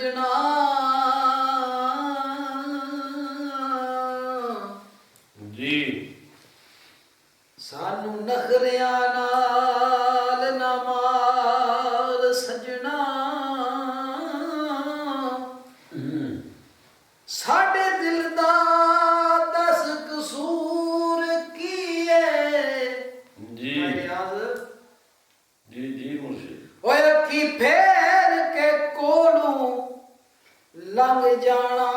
सजना जी सानू नखरिया नाल ना मार सजना साडे दिल दा दस कसूर कीए जी याद जी जी मुर्शिद ओए की फेर के कोलू लंघ जाना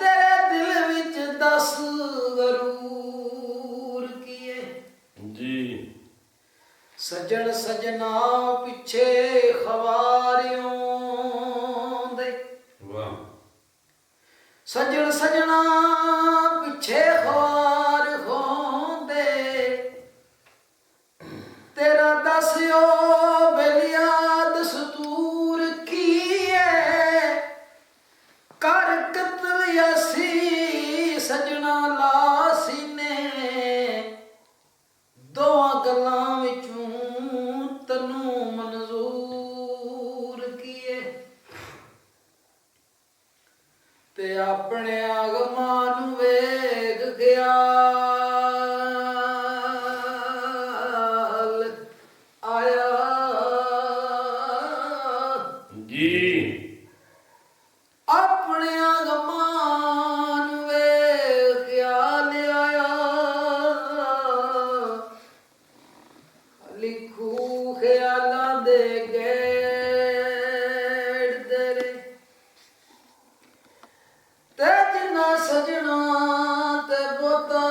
तेरे दिल विच दस गरूर कीए जी सजन सजना पिछे खवारियों दे वाह सजन सजना पिछे खवार होंदे तेरा दस्यो बेलिया दस्तूर कीए कर कतल यासी सजना लासी ने दोआं गल्लां विचों तनू मंजूर कीए ते अपने आगमां नू वेख ख्याल आया जी अपने आगमां नू वेख ख्याल आया लिखू ख्यालां दे गेड़ तेरे ते जिन्ना सजना ते बोता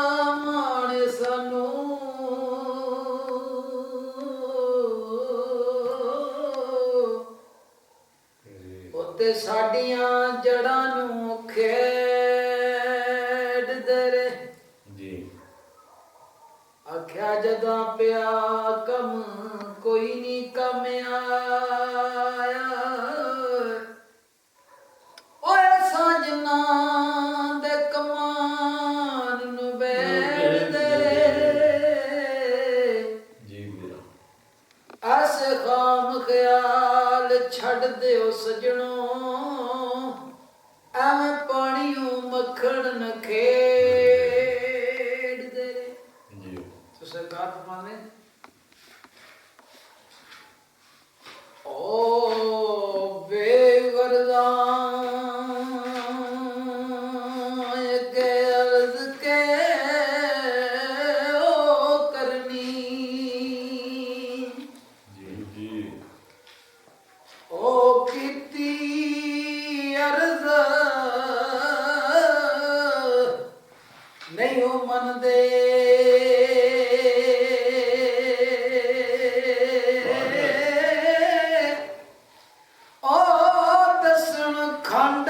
माने सानू ओते साडियां जड़ां नू खेड़दे रे जी आख्या जदा पिया कम कोई नी कम आया ओए साजना दे कमान नू बैठदे जी मेरा ऐसे खाम ख्याल छड़ दियो सजनो एवें पानियों मक्खन न खेड़दे जी तो सरकार फरमाने ओ बेगरदा के अर्ज के ओ करनी जी जी ओ कीती अर्ज नहीं हो मन दे ओ दसन खंड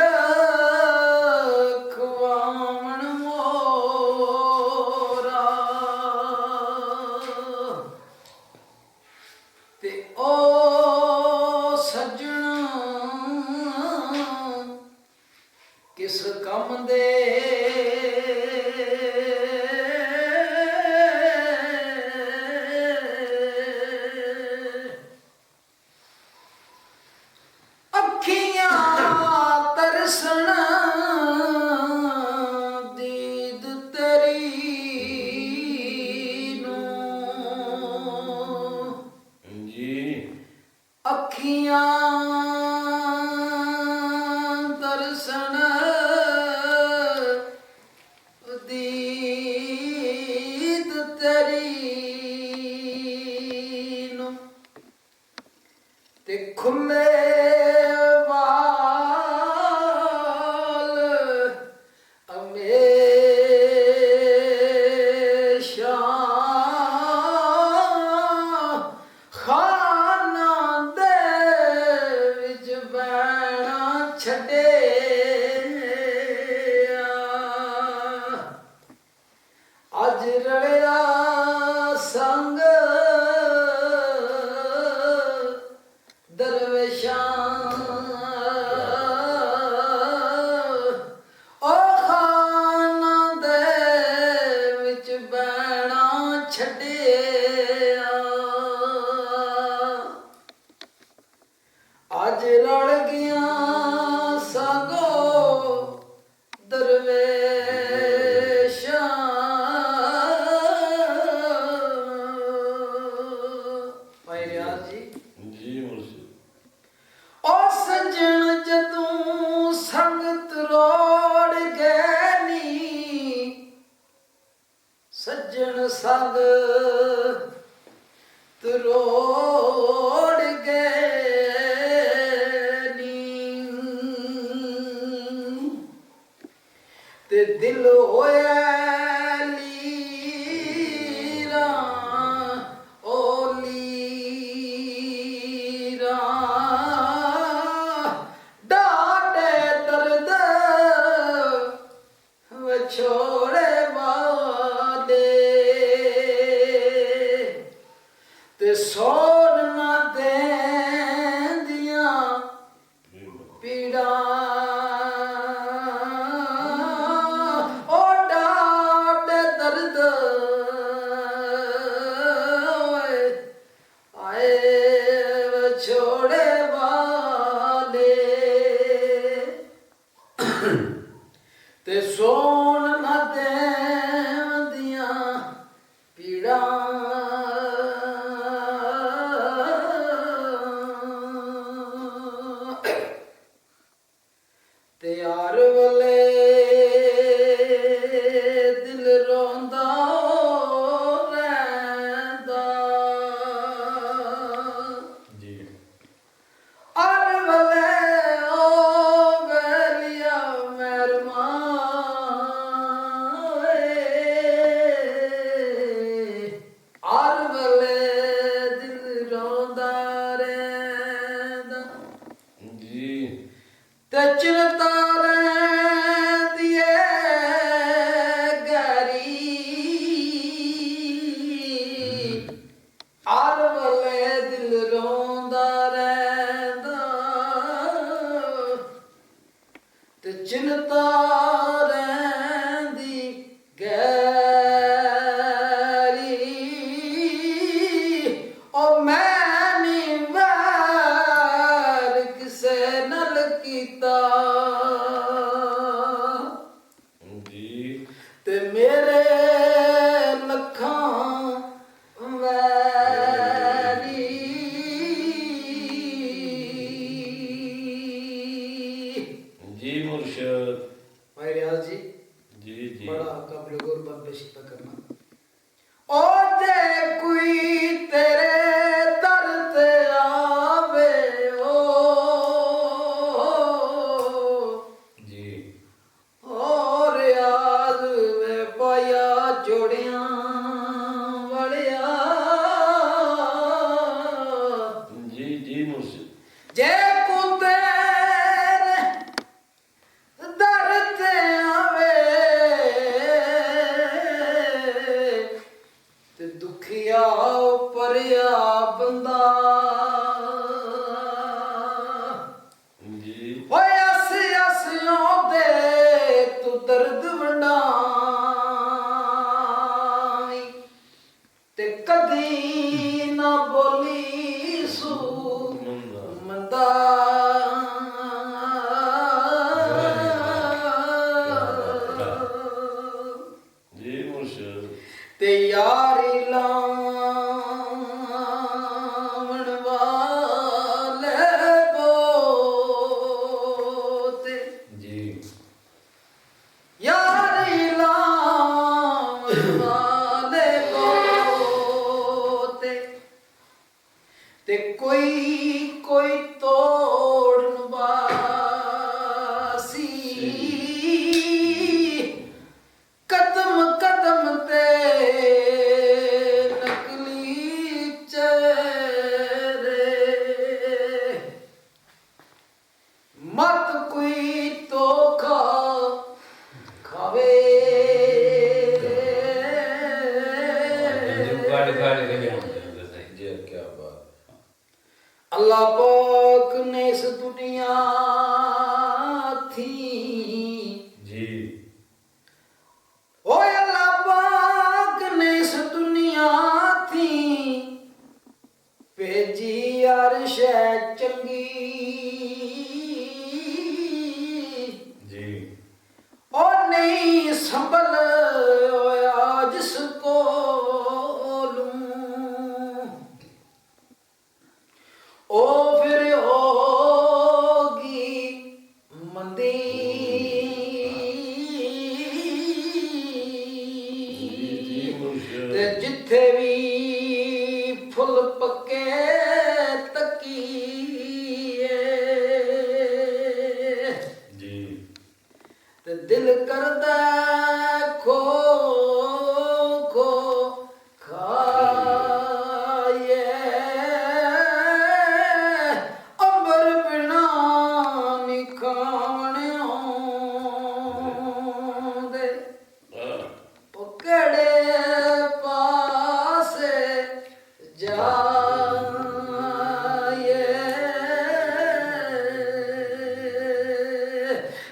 खवावण मोरा ते ओ सजन किस कम दे अखियां तरसण दीद तेरी नू जी अखियां तरसण दीद तेरी नू ते खुले वाल हमेशा खाना दे विच बैणा छड़े अज रलिया संग दरवेशां रल गया सागो दरवेशा भाई रियाज जी जी मुर्शिद ओ सजन जदों संगत रोड़ गए नी सजन संग रोड़ गए नी ते दिल होया लीरा ओ लीरा डाटे दर्द छोड़े वादे ते सोन ना देंदियां पीड़ा ओ डाट दर्द आए छोड़े वाले ते सोन ना देंदियां पीड़ा ते यार वले दिल रोंदा रैंदा जी हर वले ओ बेलिया मेहरमा हर वले दिल रोंदा रैंदा जी ते चिंता रैंदी ऐ गहरी हर वले दिल रोंदा रैंदा ते चिंता रैंदी गहरी ओ मैं नी वैर किसे नल कीता जी ते मेरे लखां वैरी जी मुर्शिद भाई रियाज जी जी जी बड़ा काबिल गौर बात पेश करना ओ जे कोई तेरे दर ते आवे ओ जी और याद वे पाया जोड़िया वड़िया जी जी मुर्शिद जे को तेरे दर ते आवे ते दुखिया परिया बंदा जी होए असियों दे तू दर्द वंडाई ते कदी ना बोली सू मंदा मंदा जी मुर्शिद ते यारी लावण वाले पोते जी यारी लावण वाले पोते ते कोई कोई तोड़न बासी कदम कदम ते नकली चेहरे मत कोई तो खावे गाड़ी गाड़ी के लिए जी क्या बात अल्लाह पाक ने इस दुनिया थी जी ओ अल्लाह पाक ने इस दुनिया थी पे ਜੀ ਯਾਰ ਸ਼ੈ ਚੰਗੀ ਜੀ ਉਹ ਨਹੀਂ ਸੰਭਲ ਹੋਇਆ ਜਿਸ ਕੋਲੋਂ ਉਹ ਫਿਰ ਹੋਗੀ ਮੰਦੀ ਜੀ ਮੁਰਸ਼ਦ ਤੇ ਜਿੱਥੇ ਵੀ ਫੁੱਲ ਪੱਕੇ ਤਕੀਏ ਜੀ ਤੇ ਦਿਲ ਕਰਦਾ ਖੋ ਖੋ ਖਾਏ ਅੰਬਰ ਬਿਨਾ ਨੀ ਖਾਣਿਓ ਦੇ ਆ ਉਹ ਕਿਹੜੇ ਪਾਸੇ ਜਾਏ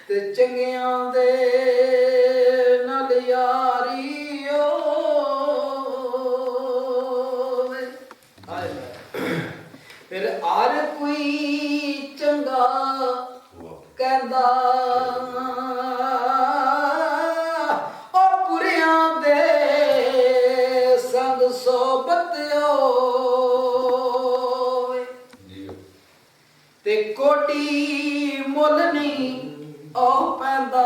ਤੇ ਚੰਗਿਆਂ ਦੇ ਨਾਲ ਯਾਰੀ ਹੋਵੇ ਫਿਰ ਆਰ ਕੋਈ ਚੰਗਾ ਵਾਹ ਕਹਿੰਦਾ ਉਹ ਪੁਰਿਆਂ ਦੇ ਸੰਗ ਸੋਬਤ ਹੋਵੇ ਜੀ ਤੇ ਕੋਟੀ ਮੁੱਲ ਨਹੀਂ ਉਹ ਪੈਂਦਾ